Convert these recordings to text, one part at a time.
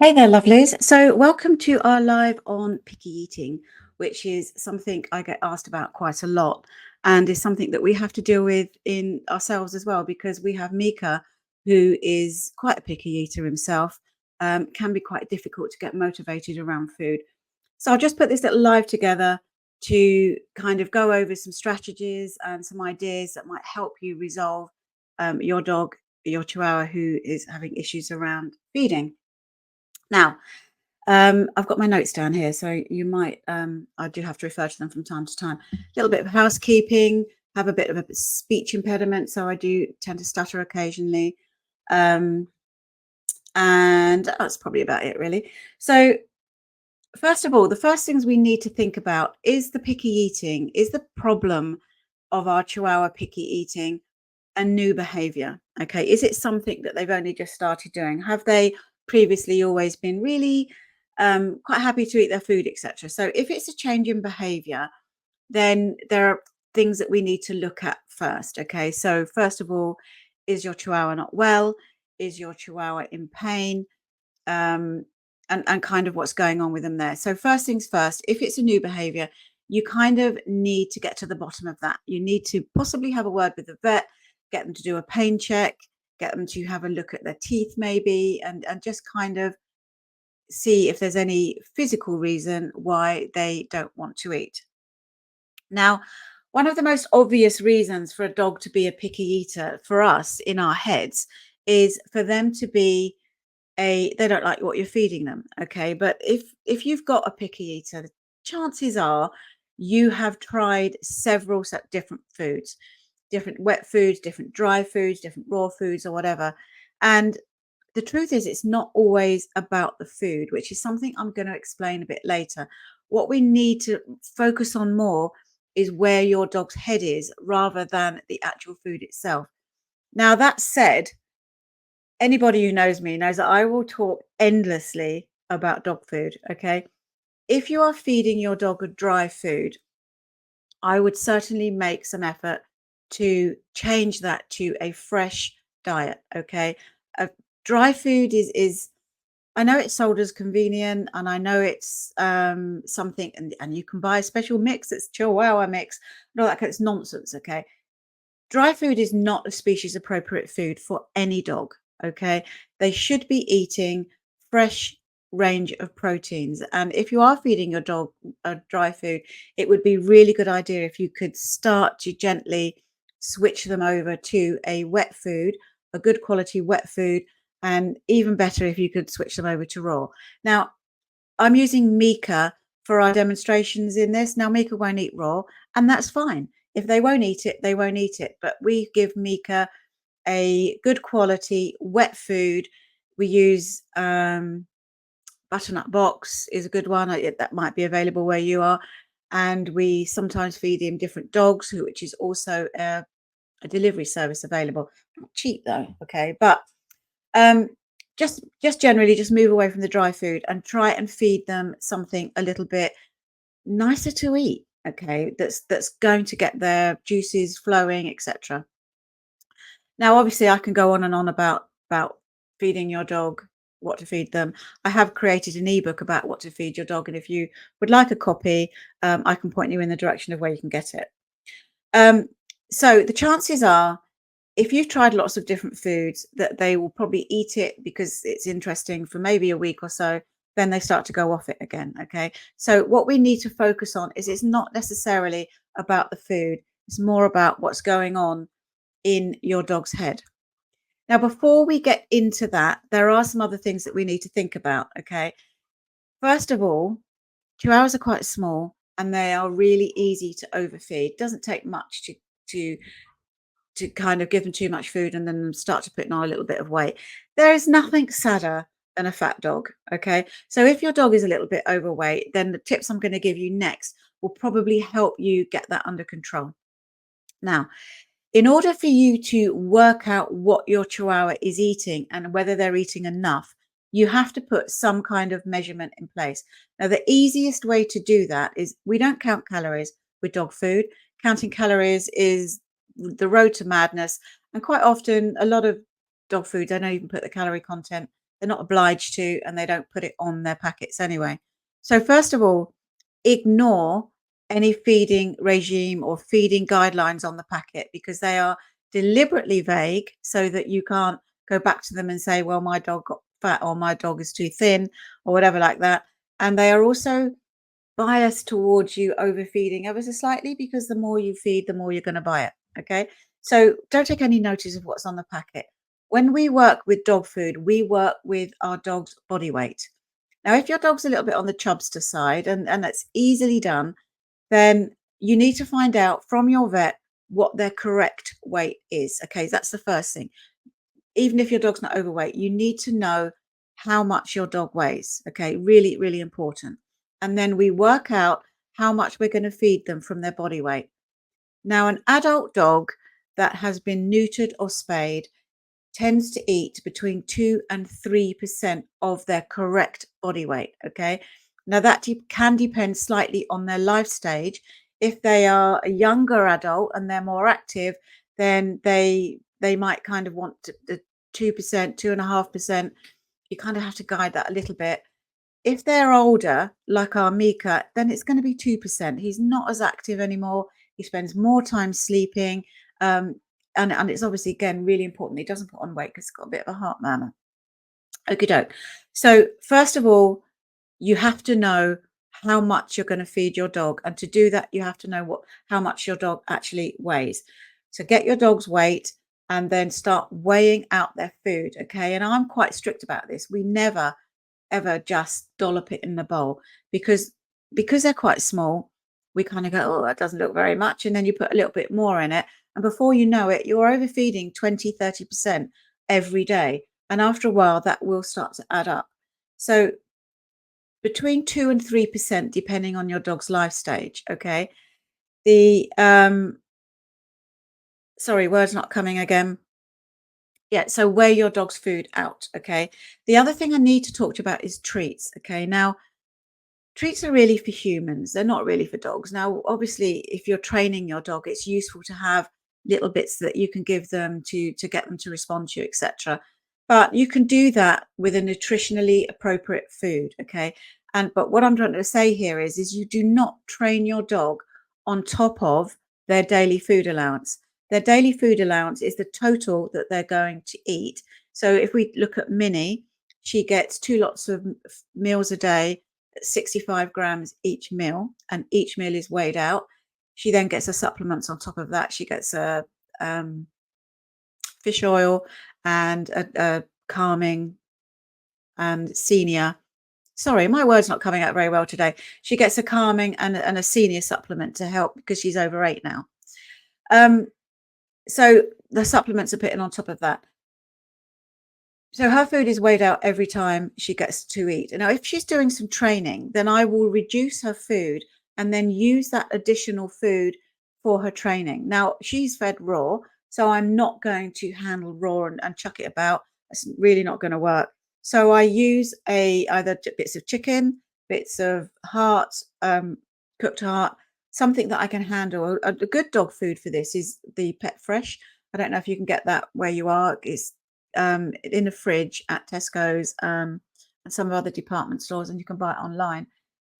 Hey there, lovelies. So, welcome to our live on picky eating, which is something I get asked about quite a lot and is something that we have to deal with in ourselves as well because we have Mika, who is quite a picky eater himself, can be quite difficult to get motivated around food. So, I'll just put this little live together to kind of go over some strategies and some ideas that might help you resolve your dog, your Chihuahua, who is having issues around feeding. Now, I've got my notes down here, so you might, I do have to refer to them from time to time. A little bit of housekeeping, have a bit of a speech impediment, so I do tend to stutter occasionally. Um, and that's probably about it, really. So, first of all, the first things we need to think about is the picky eating, is the problem of our Chihuahua picky eating a new behavior? Okay, is it something that they've only just started doing? Have they previously always been really quite happy to eat their food, etc.? So if it's a change in behavior, then there are things that we need to look at first. Okay, so first of all, is your Chihuahua not well? Is your Chihuahua in pain? Um, and kind of what's going on with them there. So first things first, if it's a new behavior, you kind of need to get to the bottom of that. You need to possibly have a word with the vet, get them to do a pain check, get them to have a look at their teeth maybe, and just kind of see if there's any physical reason why they don't want to eat. Now, one of the most obvious reasons for a dog to be a picky eater for us in our heads is for them to be they don't like what you're feeding them. Okay, but if you've got a picky eater, the chances are you have tried several different foods, different wet foods, different dry foods, different raw foods, or whatever. And the truth is, it's not always about the food, which is something I'm going to explain a bit later. What we need to focus on more is where your dog's head is rather than the actual food itself. Now, that said, anybody who knows me knows that I will talk endlessly about dog food. Okay. If you are feeding your dog a dry food, I would certainly make some effort to change that to a fresh diet. Okay. A dry food is I know it's sold as convenient and I know it's something and you can buy a special mix that's Chihuahua mix and all that kind of it's nonsense. Okay. Dry food is not a species appropriate food for any dog. Okay. They should be eating fresh range of proteins. And if you are feeding your dog a dry food, it would be really good idea if you could start to gently switch them over to a wet food, a good quality wet food, and even better if you could switch them over to raw. Now, I'm using Mika for our demonstrations in this. Now, Mika won't eat raw, and that's fine. If they won't eat it, they won't eat it. But we give Mika a good quality wet food. We use butternut box is a good one. That might be available where you are. And we sometimes feed him different dogs, which is also a delivery service available. Not cheap though, okay. But um, just generally just move away from the dry food and try and feed them something a little bit nicer to eat. Okay, that's going to get their juices flowing, etc. Now, obviously, I can go on and on about feeding your dog, what to feed them. I have created an ebook about what to feed your dog, and if you would like a copy, I can point you in the direction of where you can get it. Um, so the chances are if you've tried lots of different foods that they will probably eat it because it's interesting for maybe a week or so, then they start to go off it again. Okay, so what we need to focus on is it's not necessarily about the food, it's more about what's going on in your dog's head. Now, before we get into that, there are some other things that we need to think about. Okay, first of all, chihuahuas are quite small and they are really easy to overfeed. It doesn't take much to kind of give them too much food and then start to put on a little bit of weight. There is nothing sadder than a fat dog. Okay. So if your dog is a little bit overweight, then the tips I'm going to give you next will probably help you get that under control. Now, in order for you to work out what your chihuahua is eating and whether they're eating enough, you have to put some kind of measurement in place. Now, the easiest way to do that is we don't count calories with dog food. Counting calories is the road to madness. And quite often, a lot of dog food, they don't even put the calorie content. they're not obliged to, and they don't put it on their packets anyway. So first of all, ignore any feeding regime or feeding guidelines on the packet because they are deliberately vague so that you can't go back to them and say, well, my dog got fat or my dog is too thin or whatever like that. And they are also biased towards you overfeeding ever so slightly because the more you feed, the more you're going to buy it. Okay. So don't take any notice of what's on the packet. When we work with dog food, we work with our dog's body weight. Now, if your dog's a little bit on the chubster side, and that's easily done, then you need to find out from your vet what their correct weight is. Okay, that's the first thing. Even if your dog's not overweight, you need to know how much your dog weighs. Okay, really, really important. And then we work out how much we're going to feed them from their body weight. Now, an adult dog that has been neutered or spayed tends to eat between 2 and 3% of their correct body weight. Okay. Now, that can depend slightly on their life stage. If they are a younger adult and they're more active, then they might kind of want the 2%, 2.5%. You kind of have to guide that a little bit. If they're older, like our Mika, then it's going to be 2%. He's not as active anymore. He spends more time sleeping. Um, and it's obviously, again, really important. He doesn't put on weight because he's got a bit of a heart murmur. Okie doke. So, first of all, you have to know how much you're going to feed your dog. And to do that, you have to know how much your dog actually weighs. So, get your dog's weight and then start weighing out their food. Okay. And I'm quite strict about this. We never ever just dollop it in the bowl because they're quite small. We kind of go, oh, that doesn't look very much, and then you put a little bit more in it, and before you know it, you're overfeeding 20-30% every day, and after a while that will start to add up. So between 2 and 3% depending on your dog's life stage. Okay, the sorry, word's not coming again. Yeah, so weigh your dog's food out. Okay, the other thing I need to talk to you about is treats. Okay, now treats are really for humans. They're not really for dogs. Now, obviously, if you're training your dog, it's useful to have little bits that you can give them to get them to respond to you, etc. But you can do that with a nutritionally appropriate food, okay? And but what I'm trying to say here is you do not train your dog on top of their daily food allowance. Their daily food allowance is the total that they're going to eat. So if we look at Minnie, she gets 2 lots of meals a day, 65 grams each meal, and each meal is weighed out. She then gets her supplements on top of that. She gets a fish oil and a calming and senior. Sorry, my word's not coming out very well today. She gets a calming and a senior supplement to help because she's over 8 now. So the supplements are putting on top of that. So her food is weighed out every time she gets to eat. Now, if she's doing some training, then I will reduce her food and then use that additional food for her training. Now, she's fed raw, so I'm not going to handle raw and chuck it about. It's really not going to work. So I use either bits of chicken, bits of heart, cooked heart, something that I can handle. A good dog food for this is the Pet Fresh. I don't know if you can get that where you are. It's in the fridge at Tesco's and some of other department stores, and you can buy it online.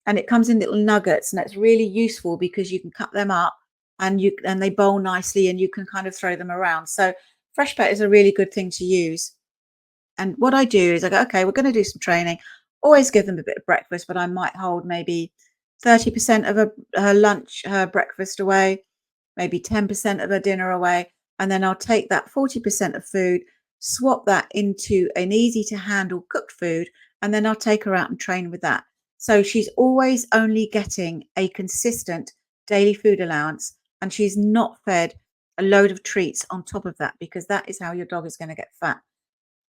And it comes in little nuggets, and that's really useful because you can cut them up and they bowl nicely, and you can kind of throw them around. So Fresh Pet is a really good thing to use. And what I do is I go, okay, we're going to do some training. Always give them a bit of breakfast, but I might hold maybe 30% of her lunch, her breakfast away, maybe 10% of her dinner away. And then I'll take that 40% of food, swap that into an easy to handle cooked food, and then I'll take her out and train with that. So she's always only getting a consistent daily food allowance, and she's not fed a load of treats on top of that, because that is how your dog is going to get fat.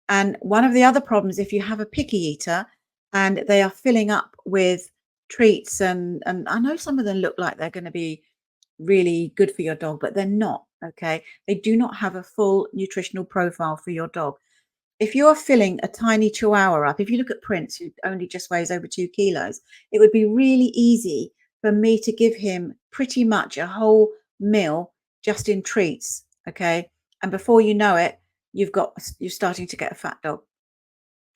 And one of the other problems, if you have a picky eater and they are filling up with treats, and I know some of them look like they're going to be really good for your dog, but they're not. Okay, they do not have a full nutritional profile for your dog. If you're filling a tiny Chihuahua up, if you look at Prince, who only just weighs over 2 kilos, it would be really easy for me to give him pretty much a whole meal just in treats. Okay, and before you know it, you're starting to get a fat dog.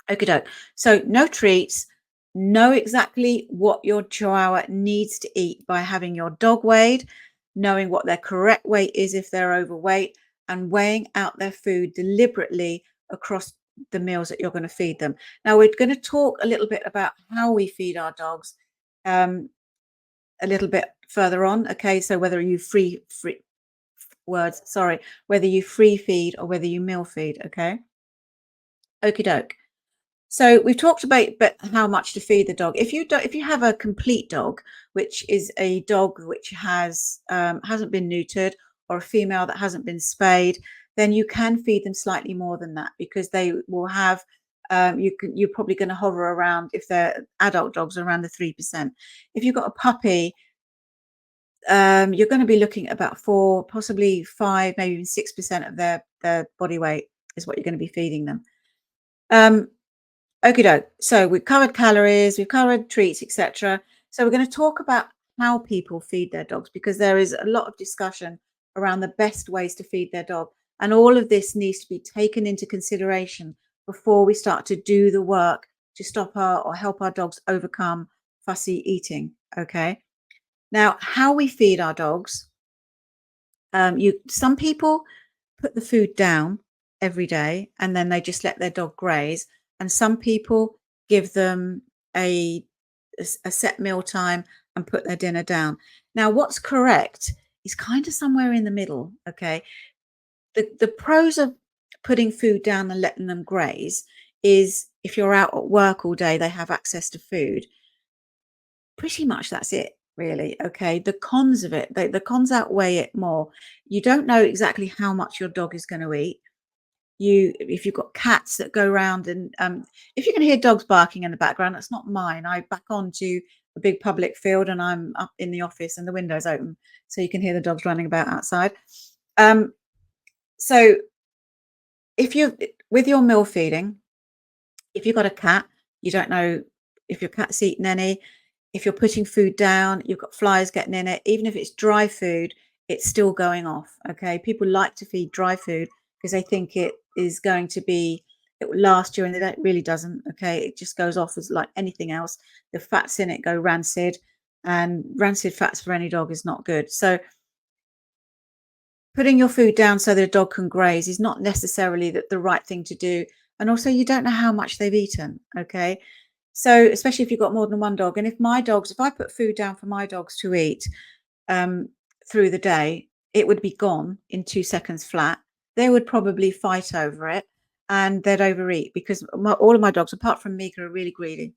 Okie doke. So no treats. Know exactly what your Chihuahua needs to eat by having your dog weighed, knowing what their correct weight is if they're overweight, and weighing out their food deliberately across the meals that you're going to feed them. Now we're going to talk a little bit about how we feed our dogs a little bit further on. Okay, so whether you free words, sorry, whether you free feed or whether you meal feed. Okay, okie doke. So we've talked about but how much to feed the dog. If you have a complete dog, which is a dog which hasn't been neutered, or a female that hasn't been spayed, then you can feed them slightly more than that because they will have you're probably going to hover around, if they're adult dogs, around the 3%. If you've got a puppy, you're going to be looking at about 4, possibly 5, maybe even 6% of their body weight is what you're going to be feeding them. Okie doke. So we've covered calories, we've covered treats, etc. So we're going to talk about how people feed their dogs, because there is a lot of discussion around the best ways to feed their dog. And all of this needs to be taken into consideration before we start to do the work to stop our or help our dogs overcome fussy eating. Okay. Now, how we feed our dogs. Some people put the food down every day and then they just let their dog graze. And some people give them a set meal time and put their dinner down. Now, what's correct is kind of somewhere in the middle. Okay. The pros of putting food down and letting them graze is, if you're out at work all day, they have access to food. Pretty much that's it, really. Okay. The cons of it, the cons outweigh it more. You don't know exactly how much your dog is going to eat. If you've got cats that go around, and if you can hear dogs barking in the background, that's not mine. I back onto a big public field and I'm up in the office and the window's open, so you can hear the dogs running about outside. So if you with your meal feeding, if you've got a cat, you don't know if your cat's eaten any. If you're putting food down, you've got flies getting in it. Even if it's dry food, it's still going off. Okay. People like to feed dry food because they think it will last you, and it really doesn't. Okay. It just goes off as like anything else. The fats in it go rancid, and rancid fats for any dog is not good. So putting your food down so that a dog can graze is not necessarily the right thing to do. And also, you don't know how much they've eaten. Okay. So, especially if you've got more than one dog. And if I put food down for my dogs to eat um, through the day, it would be gone in 2 seconds flat. They would probably fight over it and they'd overeat, because all of my dogs, apart from Mika, are really greedy.